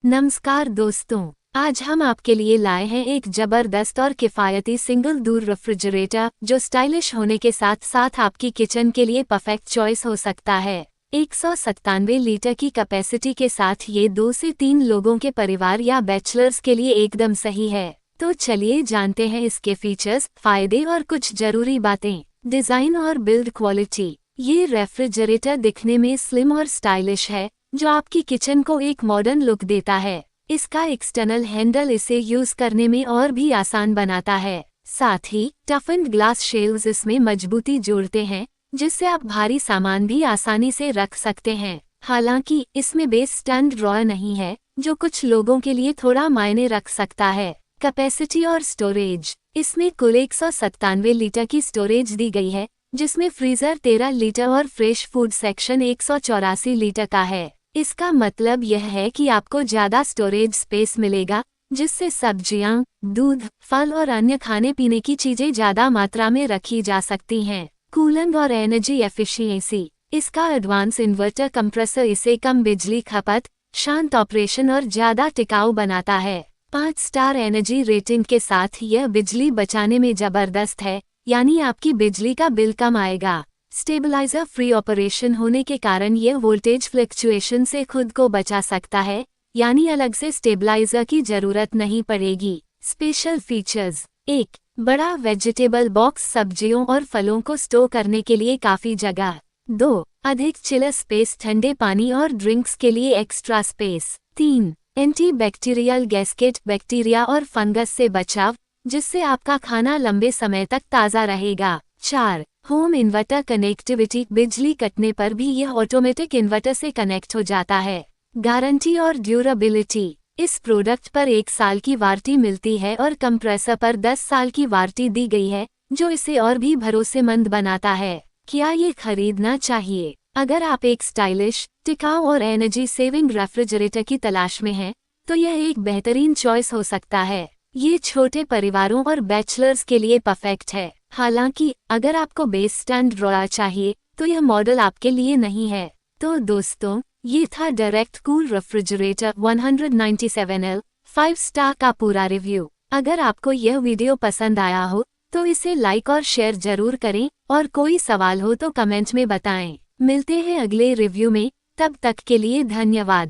नमस्कार दोस्तों, आज हम आपके लिए लाए हैं एक जबरदस्त और किफ़ायती सिंगल डोर रेफ्रिजरेटर जो स्टाइलिश होने के साथ साथ आपकी किचन के लिए परफेक्ट चॉइस हो सकता है। 197 लीटर की कैपेसिटी के साथ ये 2 से 3 लोगों के परिवार या बैचलर्स के लिए एकदम सही है। तो चलिए जानते हैं इसके फीचर्स, फायदे और कुछ जरूरी बातें। डिज़ाइन और बिल्ड क्वालिटी। ये रेफ्रिजरेटर दिखने में स्लिम और स्टाइलिश है, जो आपकी किचन को एक मॉडर्न लुक देता है। इसका एक्सटर्नल हैंडल इसे यूज करने में और भी आसान बनाता है। साथ ही टफन्ड ग्लास शेल्व्स इसमें मजबूती जोड़ते हैं, जिससे आप भारी सामान भी आसानी से रख सकते हैं। हालांकि इसमें बेस स्टैंड ड्रॉअर नहीं है, जो कुछ लोगों के लिए थोड़ा मायने रख सकता है। कैपेसिटी और स्टोरेज। इसमें कुल 197 लीटर की स्टोरेज दी गई है, जिसमें फ्रीजर 13 लीटर और फ्रेश फूड सेक्शन 184 लीटर का है। इसका मतलब यह है कि आपको ज्यादा स्टोरेज स्पेस मिलेगा, जिससे सब्जियां, दूध, फल और अन्य खाने पीने की चीजें ज्यादा मात्रा में रखी जा सकती हैं। कूलिंग और एनर्जी एफिशिएंसी। इसका एडवांस इन्वर्टर कंप्रेसर इसे कम बिजली खपत, शांत ऑपरेशन और ज्यादा टिकाऊ बनाता है। 5 स्टार एनर्जी रेटिंग के साथ यह बिजली बचाने में जबरदस्त है, यानी आपकी बिजली का बिल कम आएगा। स्टेबलाइजर फ्री ऑपरेशन होने के कारण यह वोल्टेज फ्लक्चुएशन से खुद को बचा सकता है, यानी अलग से स्टेबलाइजर की जरूरत नहीं पड़ेगी। Special features. 1. बड़ा वेजिटेबल बॉक्स, सब्जियों और फलों को स्टोर करने के लिए काफी जगह। 2. अधिक चिलर स्पेस, ठंडे पानी और ड्रिंक्स के लिए extra space. 3. Anti bacterial gasket, bacteria और फंगस से बचाव, जिससे आपका खाना लंबे समय तक ताज़ा रहेगा। 4. Home inverter connectivity. बिजली कटने पर भी यह ऑटोमेटिक इन्वर्टर से कनेक्ट हो जाता है। गारंटी और ड्यूरेबिलिटी। इस प्रोडक्ट पर 1 साल की वारंटी मिलती है और कंप्रेसर पर 10 साल की वारंटी दी गई है, जो इसे और भी भरोसेमंद बनाता है। क्या ये खरीदना चाहिए? अगर आप एक स्टाइलिश, टिकाऊ और एनर्जी सेविंग रेफ्रिजरेटर की तलाश में हैं, तो यह एक बेहतरीन चॉइस हो सकता है। ये छोटे परिवारों और बैचलर्स के लिए परफेक्ट है। हालांकि अगर आपको बेस स्टैंड ड्रॉअर चाहिए, तो यह मॉडल आपके लिए नहीं है। तो दोस्तों, ये था direct cool refrigerator 197L 5 star का पूरा रिव्यू। अगर आपको यह वीडियो पसंद आया हो, तो इसे लाइक और शेयर जरूर करें, और कोई सवाल हो तो कमेंट में बताएं। मिलते हैं अगले रिव्यू में, तब तक के लिए धन्यवाद।